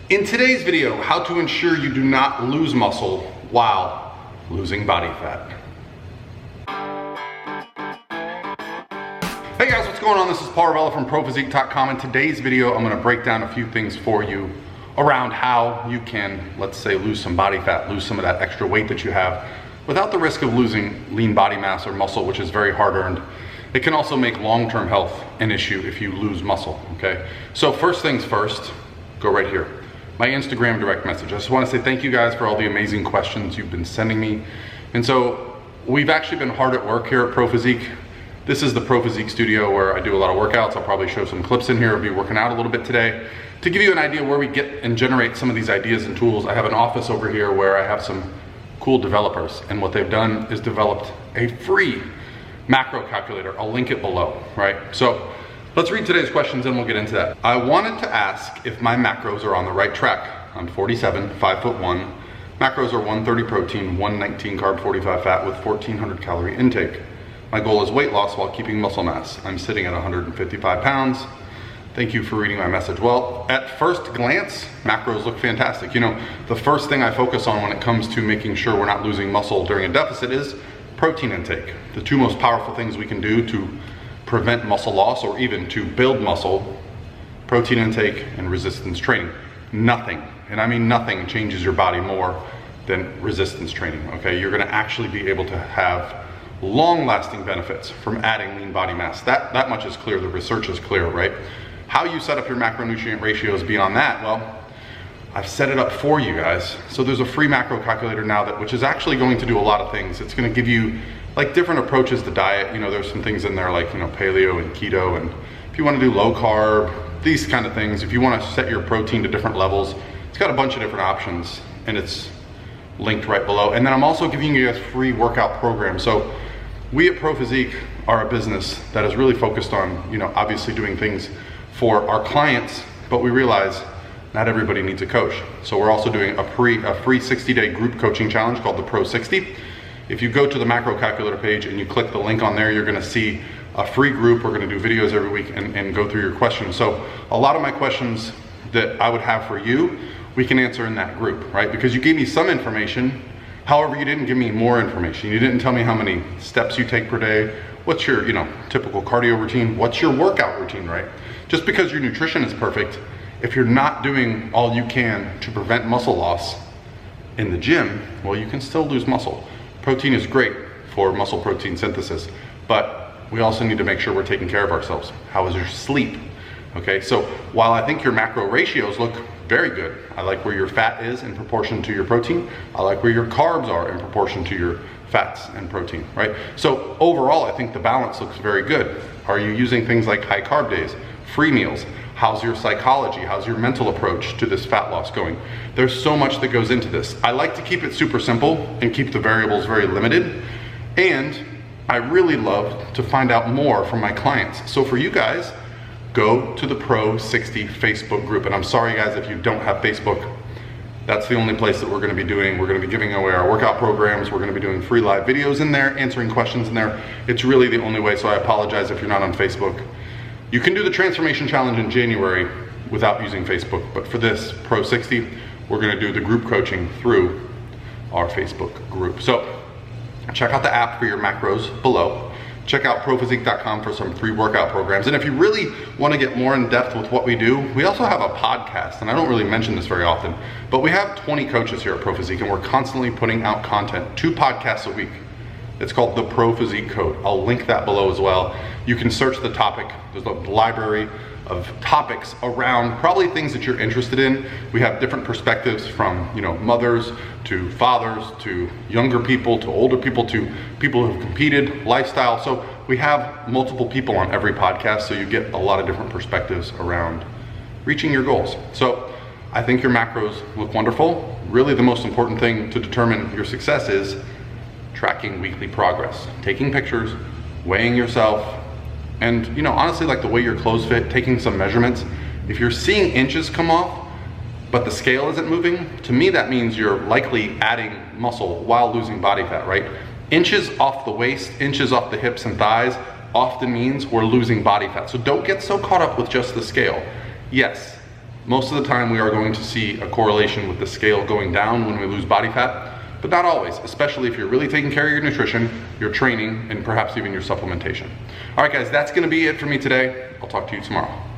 In today's video, how to ensure you do not lose muscle while losing body fat. Hey guys, what's going on? This is Paul from ProPhysique.com. In today's video, I'm gonna break down a few things for you around how you can, let's say, lose some body fat, lose some of that extra weight that you have without the risk of losing lean body mass or muscle, which is very hard earned. It can also make long-term health an issue if you lose muscle, okay? So first things first, go right here. My Instagram direct message. I just want to say thank you guys for all the amazing questions you've been sending me. And so we've actually been hard at work here at Pro Physique. This is the Pro Physique studio where I do a lot of workouts. I'll probably show some clips in here. I'll be working out a little bit today. To give you an idea where we get and generate some of these ideas and tools, I have an office over here where I have some cool developers. And what they've done is developed a free macro calculator. I'll link it below, right? So let's read today's questions and we'll get into that. I wanted to ask if my macros are on the right track. I'm 47, 5'1". Macros are 130 protein, 119 carb, 45 fat with 1400 calorie intake. My goal is weight loss while keeping muscle mass. I'm sitting at 155 pounds. Thank you for reading my message. Well, at first glance, macros look fantastic. You know, the first thing I focus on when it comes to making sure we're not losing muscle during a deficit is protein intake. The two most powerful things we can do to prevent muscle loss or even to build muscle: protein intake and resistance training. Nothing, and I mean nothing, changes your body more than resistance training, okay? You're gonna actually be able to have long-lasting benefits from adding lean body mass. That much is clear, the research is clear, right? How you set up your macronutrient ratios beyond that, well, I've set it up for you guys. So there's a free macro calculator now which is actually going to do a lot of things. It's gonna give you like different approaches to diet. You know, there's some things in there like, you know, paleo and keto, and if you wanna do low carb, these kind of things. If you wanna set your protein to different levels, it's got a bunch of different options and it's linked right below. And then I'm also giving you guys free workout programs. So we at Pro Physique are a business that is really focused on, you know, obviously doing things for our clients, but we realize not everybody needs a coach. So we're also doing a free 60-day group coaching challenge called the Pro 60. If you go to the macro calculator page and you click the link on there, you're gonna see a free group. We're gonna do videos every week and go through your questions. So a lot of my questions that I would have for you, we can answer in that group, right? Because you gave me some information, however, you didn't give me more information. You didn't tell me how many steps you take per day, what's your, you know, typical cardio routine, what's your workout routine, right? Just because your nutrition is perfect, if you're not doing all you can to prevent muscle loss in the gym, well, you can still lose muscle. Protein is great for muscle protein synthesis, but we also need to make sure we're taking care of ourselves. How is your sleep? Okay, so while I think your macro ratios look very good, I like where your fat is in proportion to your protein. I like where your carbs are in proportion to your fats and protein, right? So overall, I think the balance looks very good. Are you using things like high carb days, free meals? How's your psychology? How's your mental approach to this fat loss going? There's so much that goes into this. I like to keep it super simple and keep the variables very limited. And I really love to find out more from my clients. So for you guys, go to the Pro 60 Facebook group. And I'm sorry guys, if you don't have Facebook, that's the only place that we're gonna be doing. We're gonna be giving away our workout programs. We're gonna be doing free live videos in there, answering questions in there. It's really the only way, so I apologize if you're not on Facebook. You can do the transformation challenge in January without using Facebook, but for this Pro 60, we're gonna do the group coaching through our Facebook group. So check out the app for your macros below. Check out ProPhysique.com for some free workout programs. And if you really wanna get more in depth with what we do, we also have a podcast, and I don't really mention this very often, but we have 20 coaches here at Pro Physique, and we're constantly putting out content, 2 podcasts a week. It's called the Pro Physique Code. I'll link that below as well. You can search the topic. There's a library of topics around probably things that you're interested in. We have different perspectives from, you know, mothers to fathers to younger people to older people to people who have competed, lifestyle. So we have multiple people on every podcast, so you get a lot of different perspectives around reaching your goals. So I think your macros look wonderful. Really the most important thing to determine your success is tracking weekly progress, taking pictures, weighing yourself, and, you know, honestly, like the way your clothes fit, taking some measurements. If you're seeing inches come off, but the scale isn't moving, to me that means you're likely adding muscle while losing body fat, right? Inches off the waist, inches off the hips and thighs often means we're losing body fat. So don't get so caught up with just the scale. Yes, Most of the time we are going to see a correlation with the scale going down when we lose body fat, but not always, especially if you're really taking care of your nutrition, your training, and perhaps even your supplementation. All right guys, that's gonna be it for me today. I'll talk to you tomorrow.